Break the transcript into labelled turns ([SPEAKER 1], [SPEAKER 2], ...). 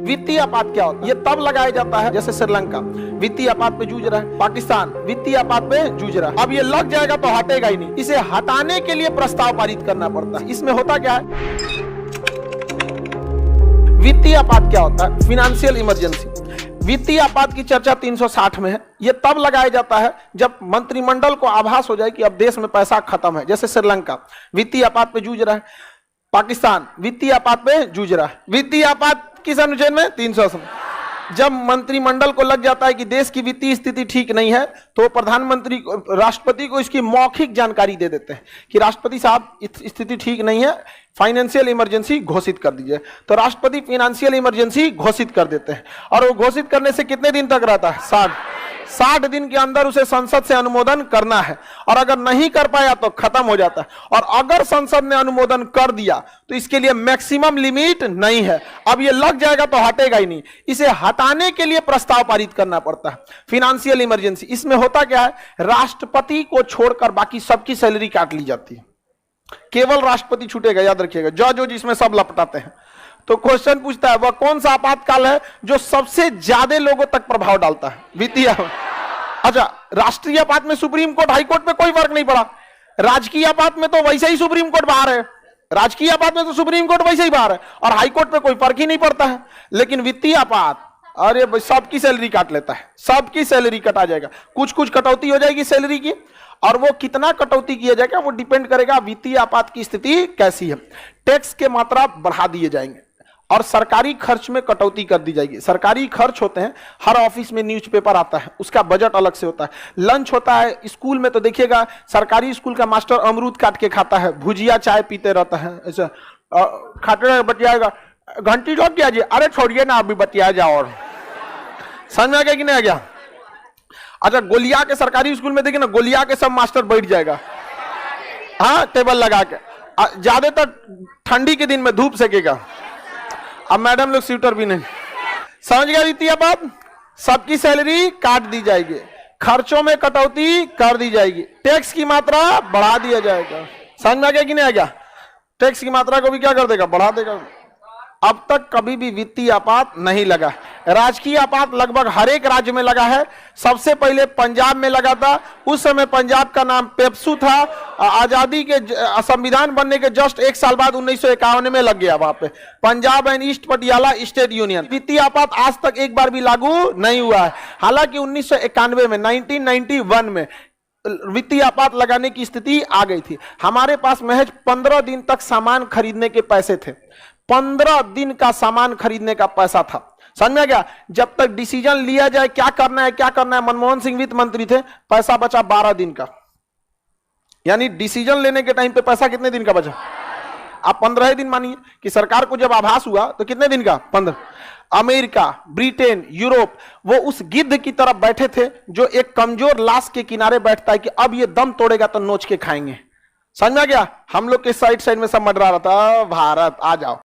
[SPEAKER 1] वित्तीय आपात क्या होता है? ये तब लगाया जाता है जैसे श्रीलंका वित्तीय आपात पे जूझ रहा है, पाकिस्तान वित्तीय आपात पे जूझ रहा है। अब ये लग जाएगा तो हटेगा ही नहीं, इसे हटाने के लिए प्रस्ताव पारित करना पड़ता है। इसमें होता क्या है? वित्तीय आपात क्या होता है? Financial emergency. वित्तीय आपात की चर्चा 360 में है। यह तब लगाया जाता है जब मंत्रिमंडल को आभास हो जाए कि अब देश में पैसा खत्म है, जैसे श्रीलंका वित्तीय आपात पे जूझ रहा है, पाकिस्तान वित्तीय आपात पे जूझ रहा है। वित्तीय आपात किस अनुच्छेद में? 300। जब मंत्रिमंडल को लग जाता है कि देश की वित्तीय स्थिति ठीक नहीं है, तो प्रधानमंत्री राष्ट्रपति को इसकी मौखिक जानकारी दे देते हैं कि राष्ट्रपति साहब स्थिति ठीक नहीं है, फाइनेंशियल इमरजेंसी घोषित कर दीजिए। तो राष्ट्रपति फाइनेंशियल इमरजेंसी घोषित कर देते हैं और वो घोषित करने से कितने दिन तक रहता है? 60 दिन के अंदर उसे संसद से अनुमोदन करना है, और अगर नहीं कर पाया तो खत्म हो जाता है। और अगर संसद ने अनुमोदन कर दिया तो इसके लिए मैक्सिमम लिमिट नहीं है। अब ये लग जाएगा तो हटेगा ही नहीं, इसे हटाने के लिए प्रस्ताव पारित करना पड़ता है। फाइनेंशियल इमरजेंसी, इसमें होता क्या है? राष्ट्रपति को छोड़कर बाकी सबकी सैलरी काट ली जाती है, केवल राष्ट्रपति छूटेगा, याद रखिएगा। जो जिसमें सब लपटाते हैं। तो क्वेश्चन पूछता है वह कौन सा आपातकाल है जो सबसे ज्यादा लोगों तक प्रभाव डालता है? वित्तीय। अच्छा, राष्ट्रीय आपात में सुप्रीम कोर्ट हाई कोर्ट में कोई फर्क नहीं पड़ा, राजकीय आपात में तो वैसे ही सुप्रीम कोर्ट बाहर है, राजकीय आपात में तो सुप्रीम कोर्ट वैसे ही बाहर है, और हाई कोर्ट में कोई फर्क ही नहीं पड़ता है। लेकिन वित्तीय आपात, अरे सबकी सैलरी काट लेता है, सबकी सैलरी कटा जाएगा। कुछ कटौती हो जाएगी सैलरी की, और वो कितना कटौती किया जाएगा वो डिपेंड करेगा वित्तीय आपात की स्थिति कैसी है। टैक्स के मात्रा बढ़ा दिए जाएंगे और सरकारी खर्च में कटौती कर दी जाएगी। सरकारी खर्च होते हैं, हर ऑफिस में न्यूज़पेपर आता है, उसका बजट अलग से होता है। लंच होता है स्कूल में, तो देखिएगा सरकारी स्कूल का मास्टर अमरूद काट के खाता है, भुजिया चाय पीते रहता है, ऐसा खाते बतियाएगा। घंटी लग गया जी, अरे छोड़िए ना अभी बतिया जाओ। और समझ में आ गया कि नहीं आ गया? अच्छा, गोलिया के सरकारी स्कूल में देखिए ना, गोलिया के सब मास्टर बैठ जाएगा, हाँ, टेबल लगा के, ज्यादातर ठंडी के दिन में धूप सेकेगा। अब मैडम लोग स्वेटर भी नहीं। समझ गया? वित्तीय आपात, सबकी सैलरी काट दी जाएगी, खर्चों में कटौती कर दी जाएगी, टैक्स की मात्रा बढ़ा दिया जाएगा। समझ में आ गया कि नहीं आ गया? टैक्स की मात्रा को भी क्या कर देगा? बढ़ा देगा। अब तक कभी भी वित्तीय आपात नहीं लगा। राजकीय आपात लगभग हर एक राज्य में लगा है। सबसे पहले पंजाब में लगा था, उस समय पंजाब का नाम पेप्सू था। आजादी के संविधान बनने के जस्ट 1 साल बाद 1951 में लग गया वहां पे, Punjab and east Patiala state union. वित्तीय आपात आज तक एक बार भी लागू नहीं हुआ है। हालांकि 1991 में 1991 में वित्तीय आपात लगाने की स्थिति आ गई थी। हमारे पास महज 15 दिन तक सामान खरीदने के पैसे थे, 15 दिन का सामान खरीदने का पैसा था। समझ में आ गया? जब तक डिसीजन लिया जाए क्या करना है, मनमोहन सिंह वित्त मंत्री थे, पैसा बचा 12 दिन का। यानी डिसीजन लेने के टाइम पे पैसा कितने दिन का बचा? आप 15 दिन मानिए कि सरकार को जब आभास हुआ तो कितने दिन का? 15। अमेरिका, ब्रिटेन, यूरोप, वो उस गिद्ध की तरफ बैठे थे जो एक कमजोर लाश के किनारे बैठता है कि अब ये दम तोड़ेगा तो नोच के खाएंगे। समझ में आ गया? हम लोग के साइड में सब मंडरा रहा था, भारत आ जाओ।